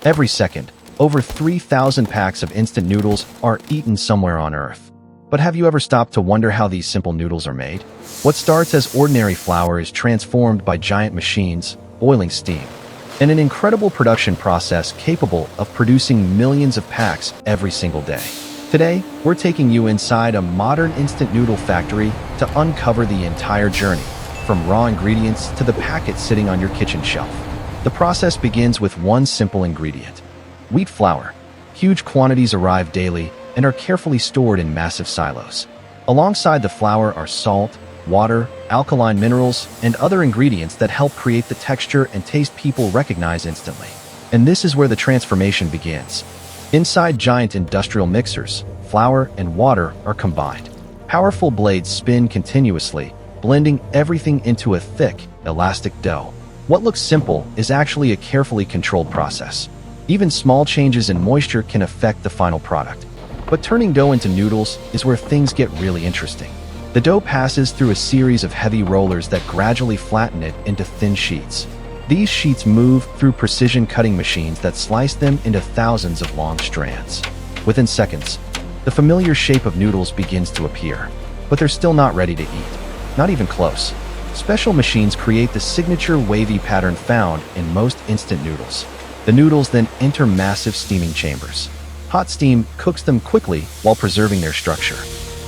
Every second, over 3,000 packs of instant noodles are eaten somewhere on Earth. But have you ever stopped to wonder how these simple noodles are made? What starts as ordinary flour is transformed by giant machines, boiling steam, and an incredible production process capable of producing millions of packs every single day. Today, we're taking you inside a modern instant noodle factory to uncover the entire journey, from raw ingredients to the packets sitting on your kitchen shelf. The process begins with one simple ingredient: wheat flour. Huge quantities arrive daily and are carefully stored in massive silos. Alongside the flour are salt, water, alkaline minerals, and other ingredients that help create the texture and taste people recognize instantly. And this is where the transformation begins. Inside giant industrial mixers, flour and water are combined. Powerful blades spin continuously, blending everything into a thick, elastic dough. What looks simple is actually a carefully controlled process. Even small changes in moisture can affect the final product. But turning dough into noodles is where things get really interesting. The dough passes through a series of heavy rollers that gradually flatten it into thin sheets. These sheets move through precision cutting machines that slice them into thousands of long strands. Within seconds, the familiar shape of noodles begins to appear. But they're still not ready to eat. Not even close. Special machines create the signature wavy pattern found in most instant noodles. The noodles then enter massive steaming chambers. Hot steam cooks them quickly while preserving their structure.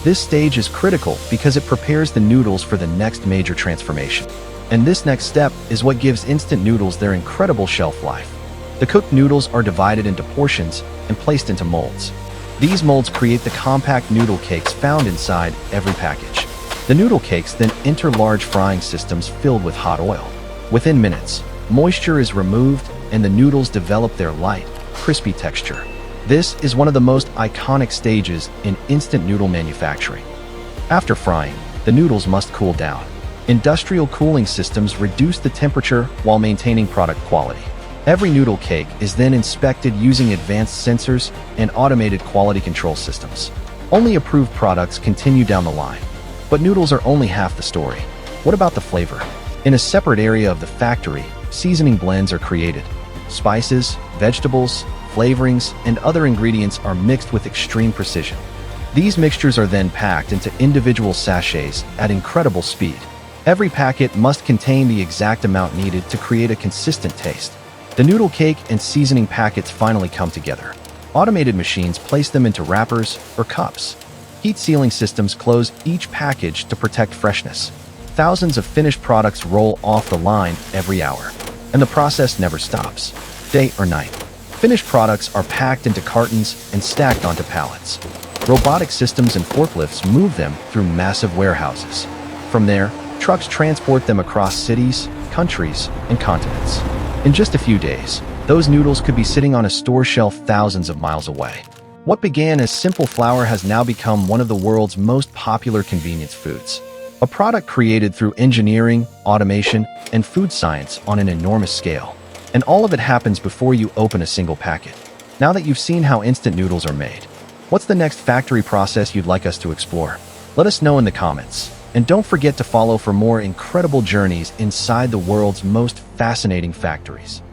This stage is critical because it prepares the noodles for the next major transformation. And this next step is what gives instant noodles their incredible shelf life. The cooked noodles are divided into portions and placed into molds. These molds create the compact noodle cakes found inside every package. The noodle cakes then enter large frying systems filled with hot oil. Within minutes, moisture is removed and the noodles develop their light, crispy texture. This is one of the most iconic stages in instant noodle manufacturing. After frying, the noodles must cool down. Industrial cooling systems reduce the temperature while maintaining product quality. Every noodle cake is then inspected using advanced sensors and automated quality control systems. Only approved products continue down the line. But noodles are only half the story. What about the flavor? In a separate area of the factory, seasoning blends are created. Spices, vegetables, flavorings, and other ingredients are mixed with extreme precision. These mixtures are then packed into individual sachets at incredible speed. Every packet must contain the exact amount needed to create a consistent taste. The noodle cake and seasoning packets finally come together. Automated machines place them into wrappers or cups. Heat sealing systems close each package to protect freshness. Thousands of finished products roll off the line every hour, and the process never stops, day or night. Finished products are packed into cartons and stacked onto pallets. Robotic systems and forklifts move them through massive warehouses. From there, trucks transport them across cities, countries, and continents. In just a few days, those noodles could be sitting on a store shelf thousands of miles away. What began as simple flour has now become one of the world's most popular convenience foods. A product created through engineering, automation, and food science on an enormous scale. And all of it happens before you open a single packet. Now that you've seen how instant noodles are made, what's the next factory process you'd like us to explore? Let us know in the comments. And don't forget to follow for more incredible journeys inside the world's most fascinating factories.